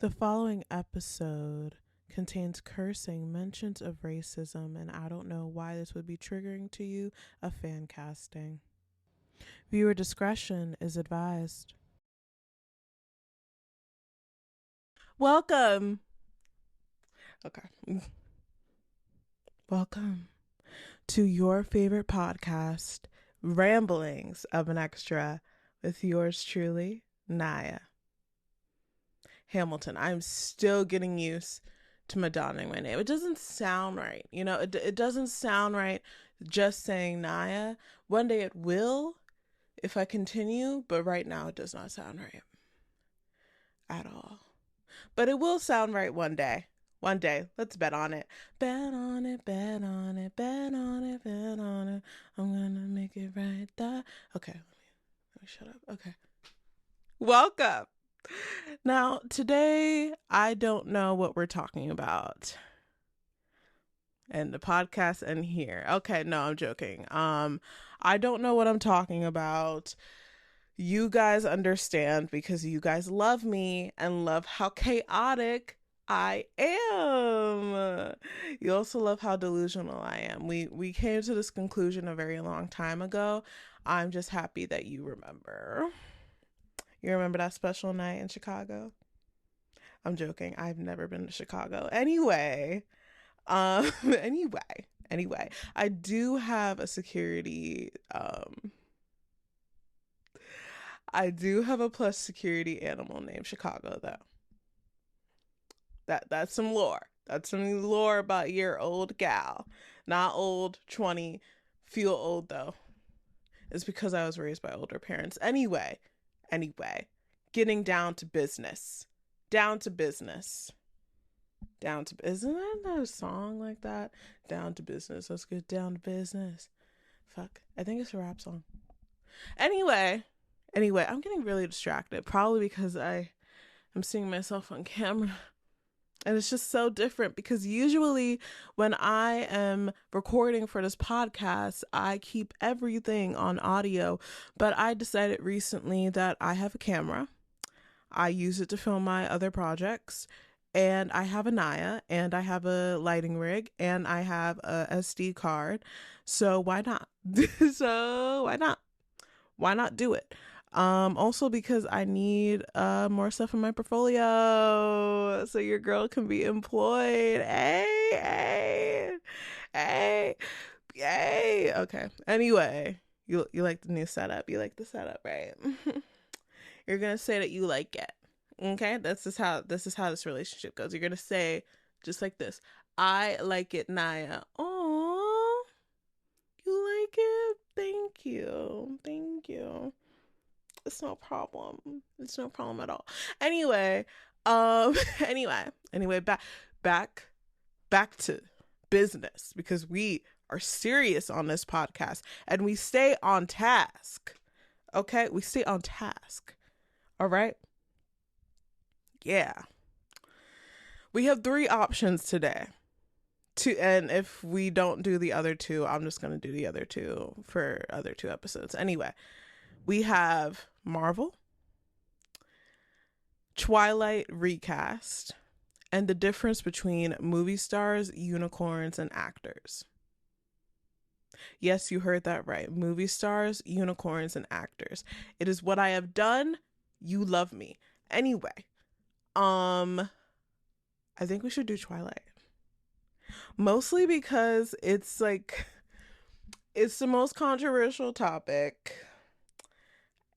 The following episode contains cursing, mentions of racism, and I don't know why this would be triggering to you, a fan casting. Viewer discretion is advised. Welcome. Okay. Welcome to your favorite podcast, Ramblings of an Extra, with yours truly, Nyah. Hamilton. I'm still getting used to Madonnaing my name. It doesn't sound right. It doesn't sound right just saying Nyah. One day it will if I continue, but right now it does not sound right at all. But it will sound right one day. One day. Let's bet on it. Bet on it, bet on it, bet on it, bet on it. I'm gonna make it right there. Okay, let me shut up. Okay. Welcome. Now, today, I don't know what we're talking about. And the podcast and here. Okay, no, I'm joking. I don't know what I'm talking about. You guys understand because you guys love me and love how chaotic I am. You also love how delusional I am. We came to this conclusion a very long time ago. I'm just happy that you remember. You remember that special night in Chicago? I'm joking. I've never been to Chicago. Anyway, anyway, I do have a security, I do have a plus security animal named Chicago though. That's some lore. That's some lore about your old gal. Not old, 20, feel old though. It's because I was raised by older parents. Anyway, getting down to business. Down to business. Isn't that a song like that? Down to business. Let's get down to business. Fuck. I think it's a rap song. Anyway, I'm getting really distracted. Probably because I am seeing myself on camera. And it's just so different because usually when I am recording for this podcast, I keep everything on audio. But I decided recently that I have a camera. I use it to film my other projects. And I have a Nyah, and I have a lighting rig, and I have a SD card. So why not? Why not do it? Also because I need more stuff in my portfolio so your girl can be employed. Hey. Okay. Anyway, you like the new setup. You like the setup, right? You're gonna say that you like it. Okay, this is how this relationship goes. You're gonna say just like this. I like it, Nyah. Oh, you like it? Thank you. It's no problem. It's no problem at all. Anyway, anyway, back to business because we are serious on this podcast and we stay on task. Okay, we stay on task. All right. Yeah. We have 3 options today. And if we don't do the other 2, I'm just going to do the other 2 for other 2 episodes. Anyway, we have Marvel, Twilight recast, and the difference between movie stars, unicorns, and actors. Yes, you heard that right. Movie stars, unicorns, and actors. It is what I have done. You love me. Anyway, I think we should do Twilight. Mostly because it's like, it's the most controversial topic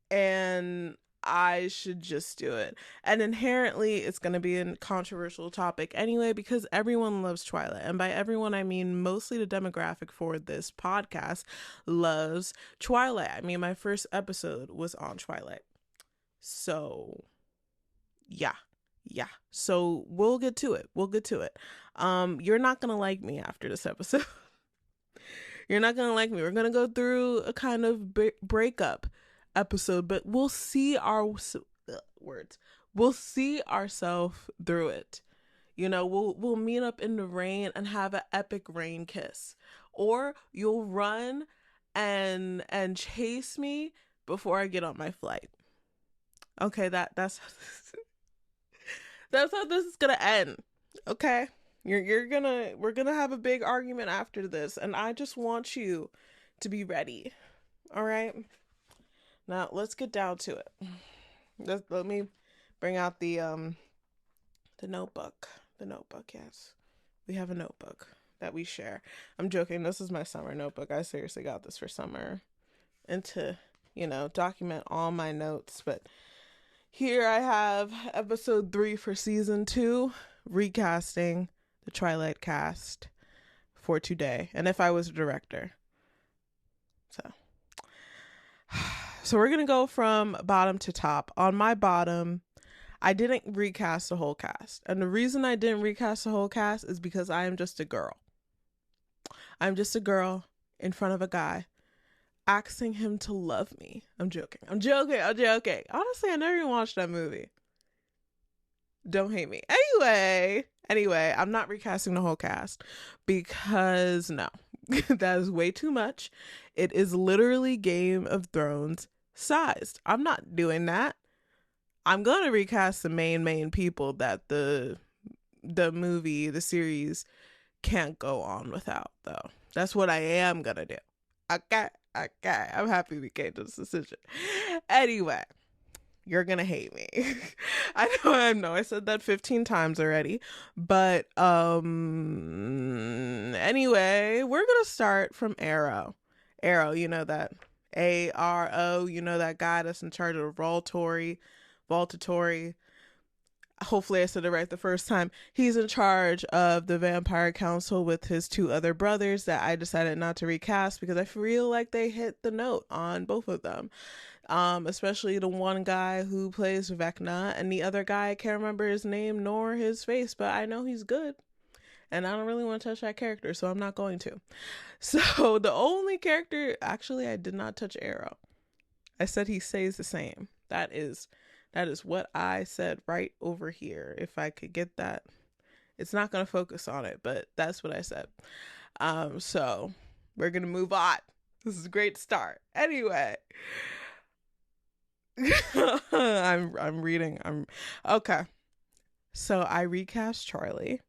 and I should just do it. And inherently, it's going to be a controversial topic anyway because everyone loves Twilight. And by everyone, I mean mostly the demographic for this podcast loves Twilight. I mean, my first episode was on Twilight. So, yeah. So we'll get to it. You're not going to like me after this episode. You're not going to like me. We're going to go through a kind of breakup episode, but we'll see we'll see ourselves through it. We'll meet up in the rain and have an epic rain kiss, or you'll run and chase me before I get on my flight. Okay, that's That's how this is gonna end. Okay? We're gonna have a big argument after this, and I just want you to be ready. All right? Now let's get down to it. Let me bring out the notebook. The notebook, yes. We have a notebook that we share. I'm joking. This is my summer notebook. I seriously got this for summer and to, document all my notes. But here I have episode 3 for season 2, recasting the Twilight cast for today. And if I was a director. So we're going to go from bottom to top. On my bottom, I didn't recast the whole cast. And the reason I didn't recast the whole cast is because I am just a girl. I'm just a girl in front of a guy asking him to love me. I'm joking. Honestly, I never even watched that movie. Don't hate me. Anyway, I'm not recasting the whole cast because no, that is way too much. It is literally Game of Thrones sized. I'm not doing that. I'm going to recast the main people that the movie, the series can't go on without, though. That's what I am going to do. Okay. I'm happy we came to this decision. Anyway, you're going to hate me. I know. I said that 15 times already. But anyway, we're going to start from Arrow. Arrow, you know that. A-R-O, you know that guy that's in charge of Volturi. Hopefully I said it right the first time. He's in charge of the Vampire Council with his 2 other brothers that I decided not to recast because I feel like they hit the note on both of them. Especially the one guy who plays Vecna, and the other guy, I can't remember his name nor his face, but I know he's good. And I don't really want to touch that character, so I'm not going to. So the only character, actually, I did not touch Arrow. I said he stays the same. That is what I said right over here. If I could get that. It's not going to focus on it, but that's what I said. So we're going to move on. This is a great start. Anyway. I'm reading. Okay. So I recast Charlie.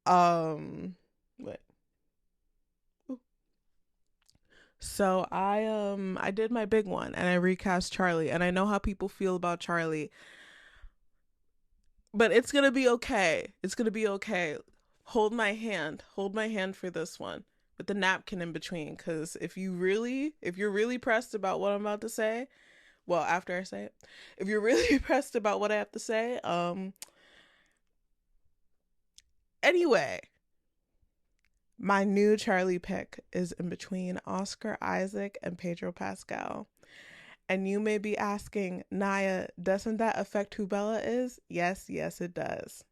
Wait. So I did my big one and I recast Charlie, and I know how people feel about Charlie, but it's gonna be okay. Hold my hand for this one with the napkin in between, because if you're really pressed about what I'm about to say, well, after I say it, if you're really pressed about what I have to say, anyway, my new Charlie pick is in between Oscar Isaac and Pedro Pascal. And you may be asking, Nyah, doesn't that affect who Bella is? Yes, it does.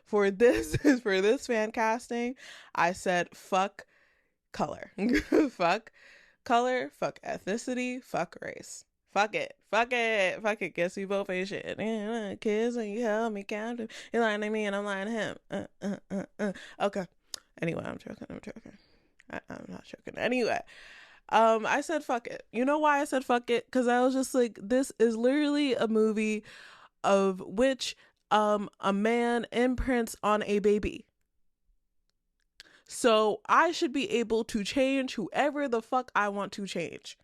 For this fan casting, I said fuck color. Fuck color, fuck ethnicity, fuck race. Fuck it. Guess we both ain't shit. Kids, when you held me captive, you're lying to me and I'm lying to him. Okay. Anyway, I'm joking. I'm not joking. Anyway, I said fuck it. You know why I said fuck it? Because I was just like, this is literally a movie of which a man imprints on a baby. So I should be able to change whoever the fuck I want to change.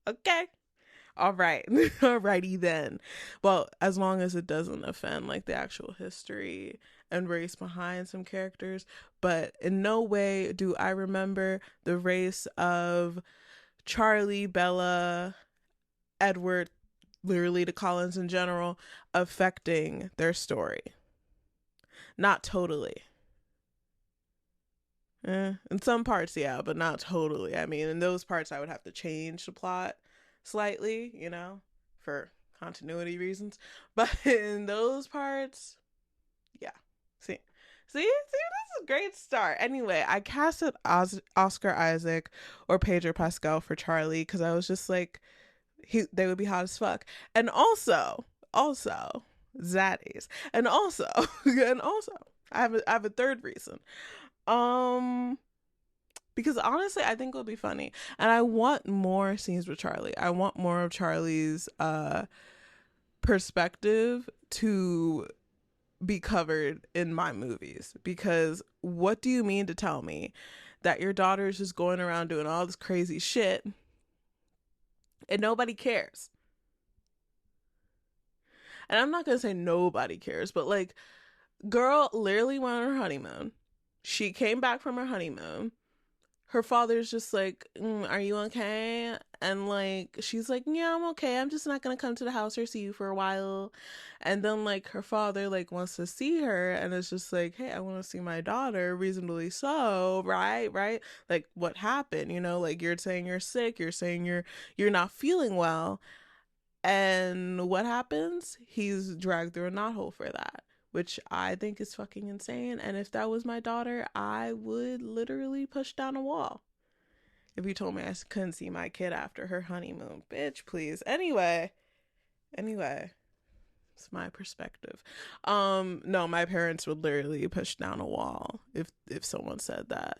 Okay? All right. Alrighty then. Well, as long as it doesn't offend like the actual history and race behind some characters. But in no way do I remember the race of Charlie, Bella, Edward, literally the Collins in general, affecting their story. Not totally. In some parts, yeah, but not totally. I mean, in those parts, I would have to change the plot slightly, for continuity reasons. But in those parts, yeah. See, this is a great start. Anyway, I casted Oscar Isaac or Pedro Pascal for Charlie because I was just like, they would be hot as fuck. And also, zaddies. And also, I have a third reason. Because honestly, I think it'll be funny. And I want more scenes with Charlie. I want more of Charlie's perspective to be covered in my movies. Because what do you mean to tell me that your daughter is just going around doing all this crazy shit and nobody cares? And I'm not going to say nobody cares, but like, girl literally went on her honeymoon. She came back from her honeymoon. Her father's just like, are you okay? And like, she's like, yeah, I'm okay. I'm just not gonna come to the house or see you for a while. And then like her father like wants to see her and it's just like, hey, I want to see my daughter, reasonably so, right? Like, what happened? You know, like, you're saying you're sick, you're saying you're not feeling well. And what happens? He's dragged through a knothole for that, which I think is fucking insane. And if that was my daughter, I would literally push down a wall. If you told me I couldn't see my kid after her honeymoon, bitch, please. Anyway, it's my perspective. No, my parents would literally push down a wall if someone said that.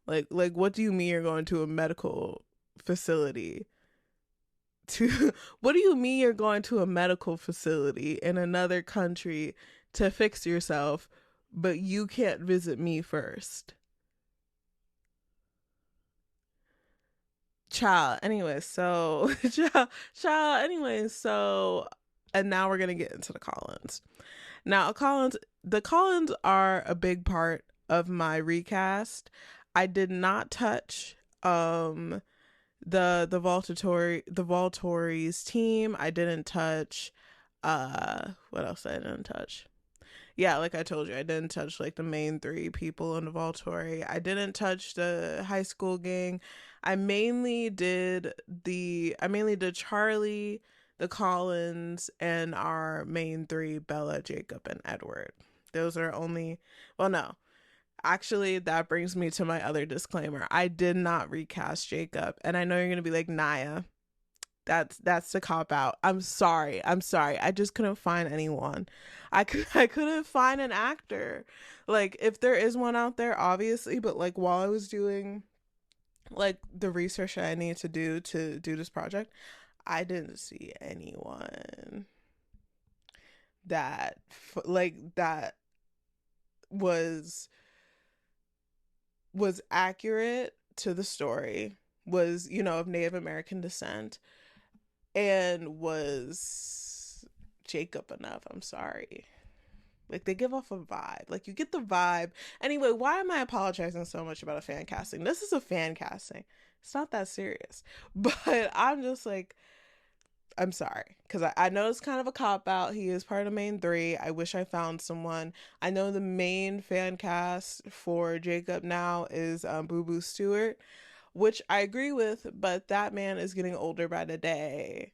Like, what do you mean you're going to a medical facility? What do you mean you're going to a medical facility in another country to fix yourself, but you can't visit me first? Child, anyway, so anyway, so and now we're gonna get into the Collins. Now, the Collins are a big part of my recast. I did not touch the Volturi's team. I didn't touch what else I didn't touch. Yeah, like I told you, I didn't touch like the main three people in the Volturi. I didn't touch the high school gang. I mainly did Charlie, the Collins, and our main three, Bella, Jacob, and Edward. Those are only, well, no. Actually, that brings me to my other disclaimer. I did not recast Jacob. And I know you're gonna be like, Nyah, that's the cop out. I'm sorry. I just couldn't find anyone. I couldn't find an actor. Like, if there is one out there, obviously, but like while I was doing like the research that I need to do this project, I didn't see anyone that that was accurate to the story, was, you know, of Native American descent, and was Jacob enough. I'm sorry. Like, they give off a vibe. Like, you get the vibe. Anyway, why am I apologizing so much about a fan casting? This is a fan casting. It's not that serious. But I'm just like, I'm sorry. Because I know it's kind of a cop-out. He is part of the main three. I wish I found someone. I know the main fan cast for Jacob now is Boo Boo Stewart, which I agree with, but that man is getting older by the day.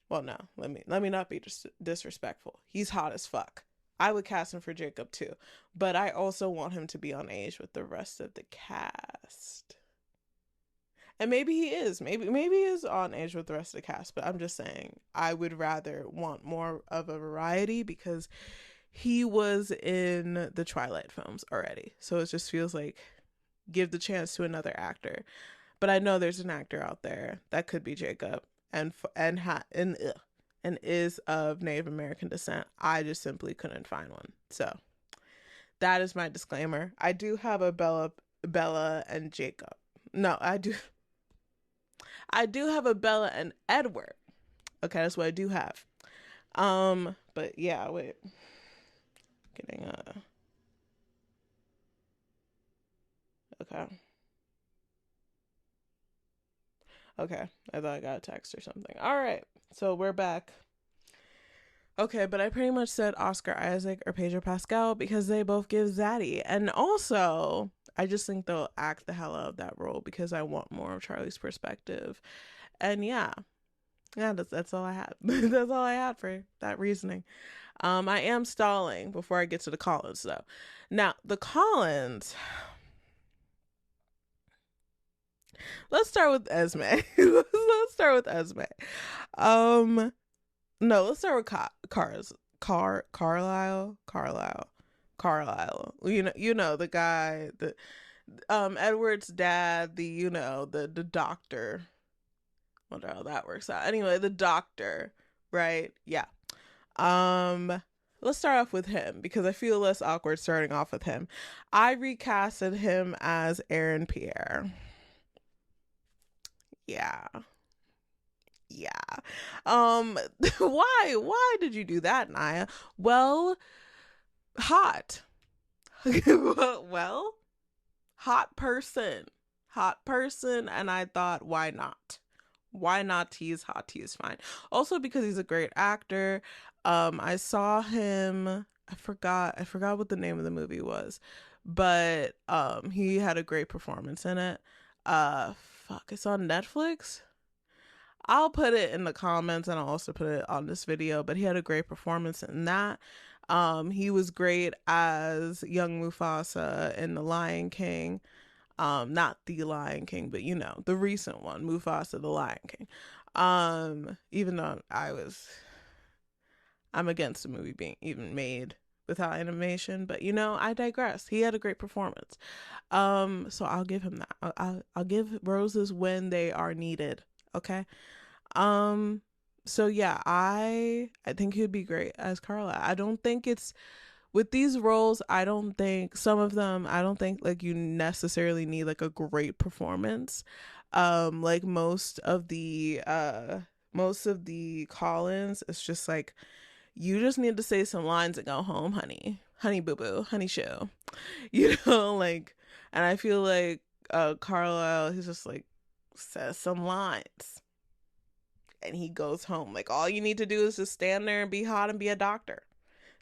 Well, no, let me not be disrespectful. He's hot as fuck. I would cast him for Jacob too, but I also want him to be on age with the rest of the cast. And maybe he is. Maybe he is on age with the rest of the cast, but I'm just saying I would rather want more of a variety because he was in the Twilight films already. So it just feels like give the chance to another actor. But I know there's an actor out there that could be Jacob and is of Native American descent. I just simply couldn't find one. So that is my disclaimer. I do have a Bella and Jacob. No, I do have a Bella and Edward. Okay, that's what I do have. But yeah, wait. Getting okay. Okay, I thought I got a text or something. All right, so we're back. Okay, but I pretty much said Oscar Isaac or Pedro Pascal because they both give Zaddy. And also, I just think they'll act the hell out of that role because I want more of Charlie's perspective. And yeah, that's all I had. That's all I had for that reasoning. I am stalling before I get to the Collins, though. Now, the Collins... Let's start with Esme. Let's start with Esme. No, let's start with Carlisle. You know the guy, the Edward's dad, the doctor. Wonder how that works out. Anyway, the doctor, right? Yeah. let's start off with him because I feel less awkward starting off with him. I recasted him as Aaron Pierre. Yeah. Yeah. why did you do that, Nyah? Well, hot. Well, hot person. Hot person, and I thought, why not? Why not tease hot? Tease fine. Also because he's a great actor. I saw him, I forgot what the name of the movie was, but he had a great performance in it. Fuck, it's on Netflix. I'll put it in the comments and I'll also put it on this video, but he had a great performance in that. He was great as young Mufasa in The Lion King. Not The Lion King, but you know, the recent one, Mufasa the Lion King. Even though I'm against the movie being even made without animation, but you know, I digress. He had a great performance. So I'll give him that. I'll give roses when they are needed. Okay. Um, so yeah, I think he'd be great as Carla. I don't think it's with these roles, I don't think some of them, I don't think like you necessarily need like a great performance. Like most of the call-ins, it's just like you just need to say some lines and go home, honey. Honey boo boo, honey show. You know, like, and I feel like Carlisle, he's just like says some lines and he goes home. Like all you need to do is just stand there and be hot and be a doctor.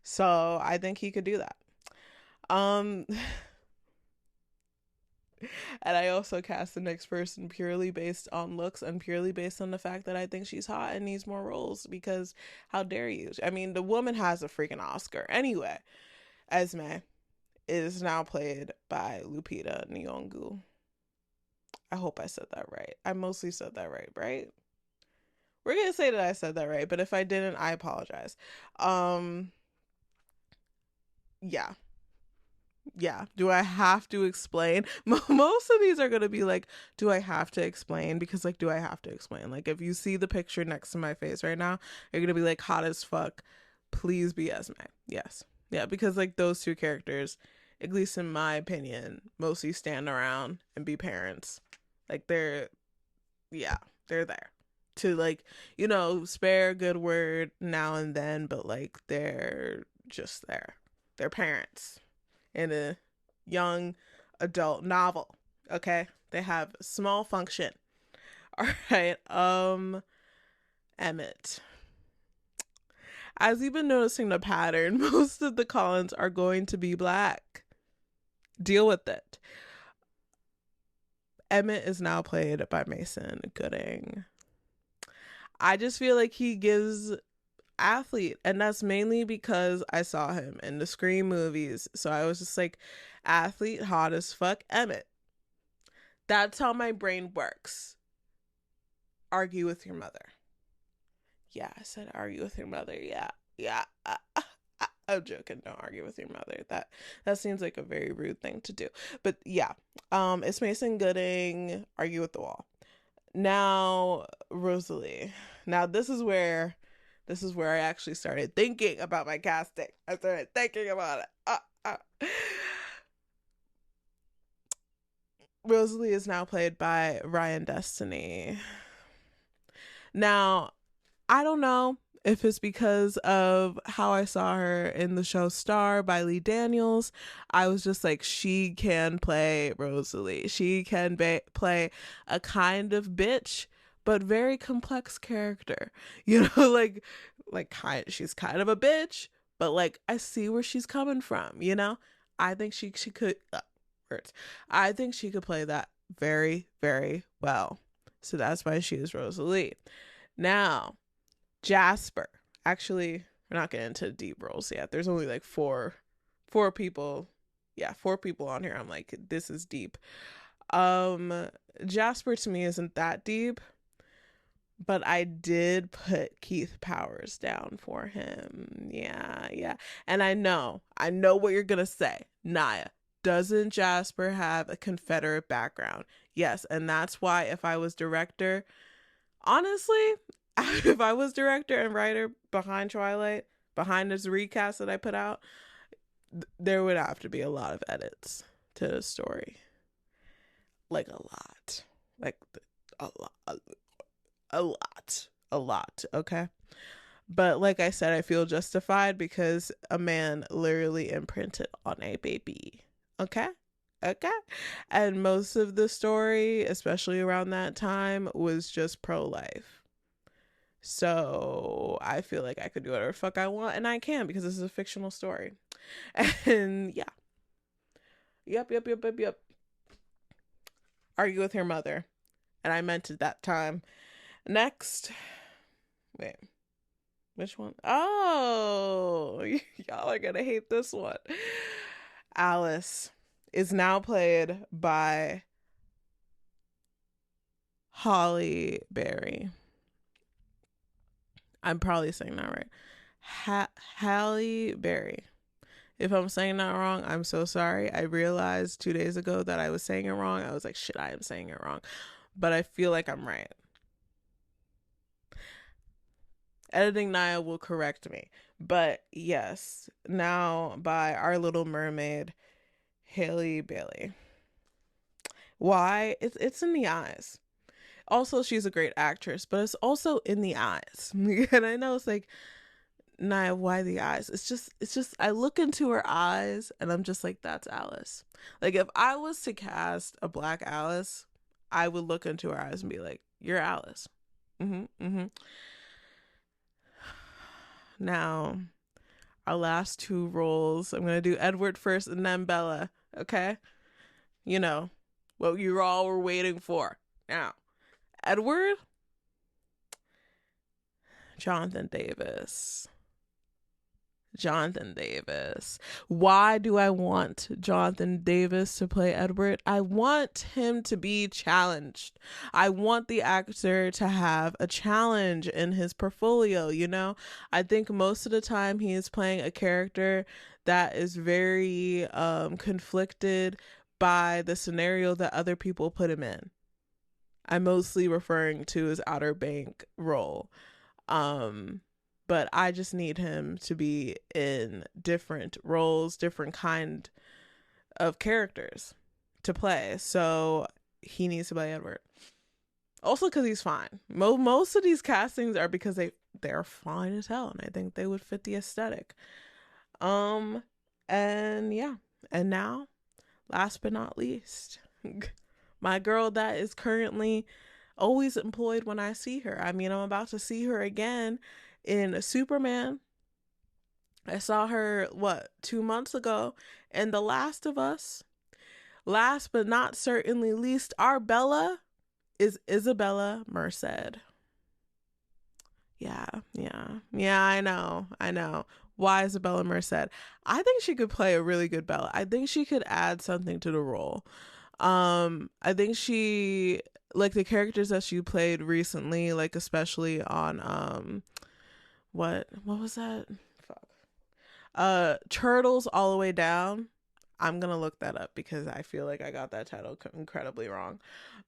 So I think he could do that. Um and I also cast the next person purely based on looks and purely based on the fact that I think she's hot and needs more roles because how dare you? I mean, the woman has a freaking Oscar. Anyway, Esme is now played by Lupita Nyong'o. I hope I said that right. I mostly said that right, right? We're going to say that I said that right, but if I didn't, I apologize. Um yeah. Yeah. Do I have to explain? Most of these are going to be like, do I have to explain? Because, like, do I have to explain? Like, if you see the picture next to my face right now, you're going to be like, hot as fuck. Please be Esme. Yes. Yeah. Because, like, those two characters, at least in my opinion, mostly stand around and be parents. Like, they're there to, like, you know, spare a good word now and then, but, like, they're just there. They're parents in a young adult novel. Okay, they have small function. All right. Emmett, as you've been noticing the pattern, most of the Collins are going to be black. Deal with it. Emmett is now played by Mason Gooding. I just feel like he gives athlete, and that's mainly because I saw him in the Scream movies, so I was just like, athlete, hot as fuck, Emmett. That's how my brain works. Argue with your mother. Yeah, I said argue with your mother. Yeah. I'm joking. Don't argue with your mother. That seems like a very rude thing to do. But yeah, it's Mason Gooding. Argue with the wall. Now Rosalie. Now this is where I actually started thinking about my casting. I started thinking about it. Rosalie is now played by Ryan Destiny. Now, I don't know if it's because of how I saw her in the show Star by Lee Daniels. I was just like, she can play Rosalie. She can play a kind of bitch, but very complex character. You know, she's kind of a bitch, but like I see where she's coming from. You know, I think she could. I think she could play that very, very well. So that's why she is Rosalie. Now, Jasper. Actually, we're not getting into deep roles yet. There's only like four people. Yeah, 4 people on here. I'm like, this is deep. Jasper to me isn't that deep, but I did put Keith Powers down for him. Yeah. And I know what you're gonna say. Nyah, doesn't Jasper have a Confederate background? Yes, and that's why if I was director, honestly, if I was director and writer behind Twilight, behind this recast that I put out, there would have to be a lot of edits to the story. Like a lot. Like a lot. Okay. But like I said, I feel justified because a man literally imprinted on a baby. Okay. And most of the story, especially around that time, was just pro-life. So I feel like I could do whatever the fuck I want, and I can, because this is a fictional story. And yeah. Yep. Argue with your mother. And I meant it that time. Next. Wait. Which one? Oh, y'all are gonna hate this one. Alice is now played by Halle Berry. I'm probably saying that right. Halle Berry. If I'm saying that wrong, I'm so sorry. I realized 2 days ago that I was saying it wrong. I was like, shit, I am saying it wrong. But I feel like I'm right. Editing Nyah will correct me. But yes, now by Our Little Mermaid, Halle Bailey. Why? It's in the eyes. Also, she's a great actress, but it's also in the eyes. And I know it's like, Nyah, why the eyes? It's just I look into her eyes and I'm just like, that's Alice. Like, if I was to cast a black Alice, I would look into her eyes and be like, you're Alice. Now, our last two roles, I'm gonna do Edward first and then Bella. Okay, you know what you all were waiting for. Now, Edward, Jonathan Davis. Why do I want Jonathan Davis to play Edward? I want him to be challenged. I want the actor to have a challenge in his portfolio, you know? I think most of the time he is playing a character that is very conflicted by the scenario that other people put him in. I'm mostly referring to his Outer Bank role. But I just need him to be in different roles, different kind of characters to play. So he needs to play Edward. Also because he's fine. Most of these castings are because they're fine as hell, and I think they would fit the aesthetic. And yeah. And now, last but not least, my girl that is currently always employed when I see her. I mean, I'm about to see her again in Superman. I saw her 2 months ago in The Last of Us. Last but not certainly least, our Bella is Isabella Merced. Yeah, I know. Why Isabella Merced? I think she could play a really good Bella. I think she could add something to the role. I think she, like, the characters that she played recently, like especially on what was that? Fuck. Turtles All the Way Down. I'm gonna look that up because I feel like I got that title incredibly wrong.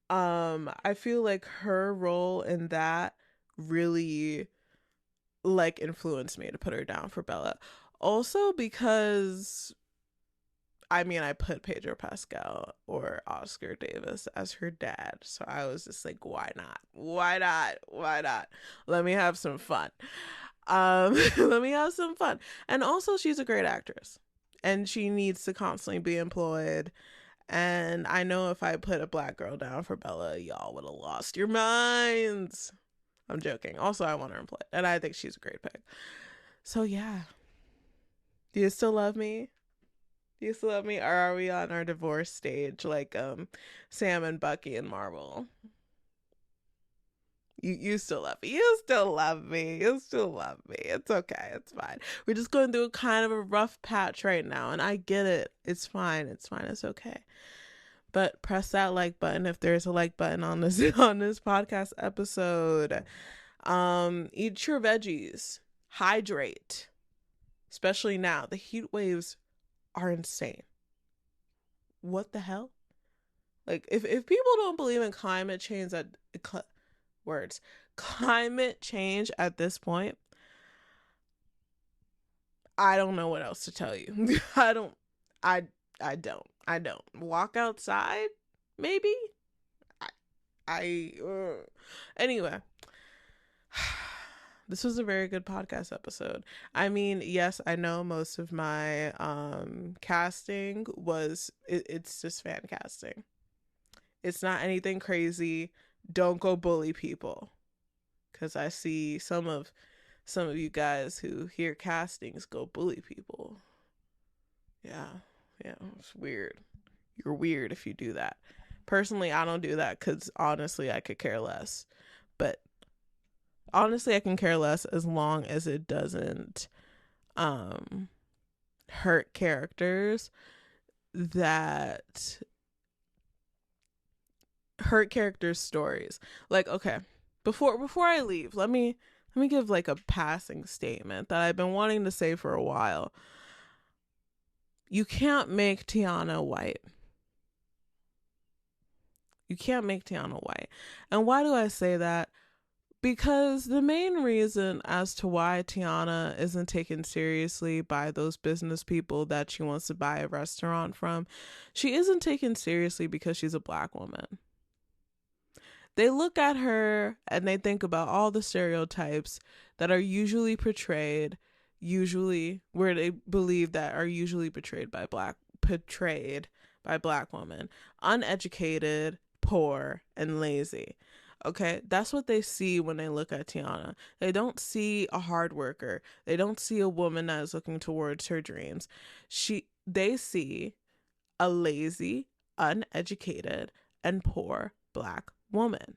I feel like her role in that really, like, influenced me to put her down for Bella. Also because, I mean, I put Pedro Pascal or Oscar Davis as her dad. So I was just like, why not? Let me have some fun. And also, she's a great actress. And she needs to constantly be employed. And I know if I put a black girl down for Bella, y'all would have lost your minds. I'm joking. Also, I want her employed. And I think she's a great pick. So yeah. Do you still love me? Or are we on our divorce stage like Sam and Bucky in Marvel? You still love me. It's okay. It's fine. We're just going through kind of a rough patch right now, and I get it. It's fine. It's okay. But press that like button if there's a like button on this podcast episode. Eat your veggies. Hydrate. Especially now. The heat waves are insane. What the hell? Like, if people don't believe in climate change at climate change at this point, I don't know what else to tell you. I don't. I don't walk outside. Maybe. Anyway, this was a very good podcast episode. I mean, yes, I know most of my casting was it's just fan casting. It's not anything crazy. Don't go bully people, because I see some of you guys who hear castings go bully people. Yeah, it's weird. You're weird if you do that. Personally, I don't do that because honestly, I could care less. But honestly, I can care less as long as it doesn't hurt characters that hurt characters' stories. Like, okay, before I leave, let me give like a passing statement that I've been wanting to say for a while. You can't make Tiana white. You can't make Tiana white. And why do I say that? Because the main reason as to why Tiana isn't taken seriously by those business people that she wants to buy a restaurant from, she isn't taken seriously because she's a black woman. They look at her and they think about all the stereotypes that are usually portrayed, where they believe that are usually portrayed by black women: uneducated, poor, and lazy. Okay, that's what they see when they look at Tiana. They don't see a hard worker. They don't see a woman that is looking towards her dreams. They see a lazy, uneducated, and poor black woman.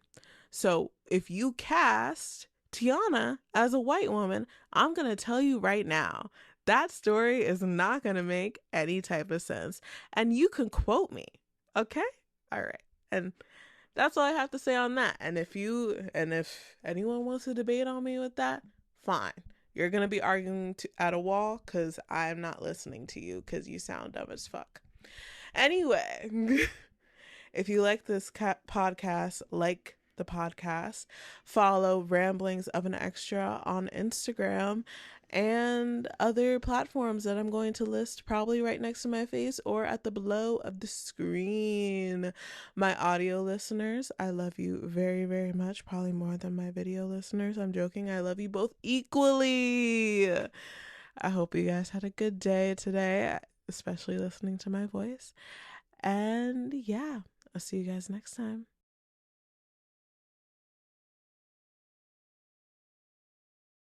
So if you cast Tiana as a white woman, I'm going to tell you right now, that story is not going to make any type of sense. And you can quote me. Okay? All right. And that's all I have to say on that. And if anyone wants to debate on me with that, fine. You're going to be arguing at a wall because I'm not listening to you because you sound dumb as fuck. Anyway, if you like this podcast, like the podcast, follow Ramblings of an Extra on Instagram and other platforms that I'm going to list probably right next to my face or at the below of the screen. My audio listeners, I love you very, very much, probably more than my video listeners. I'm joking. I love you both equally. I hope you guys had a good day today, especially listening to my voice. And yeah, I'll see you guys next time.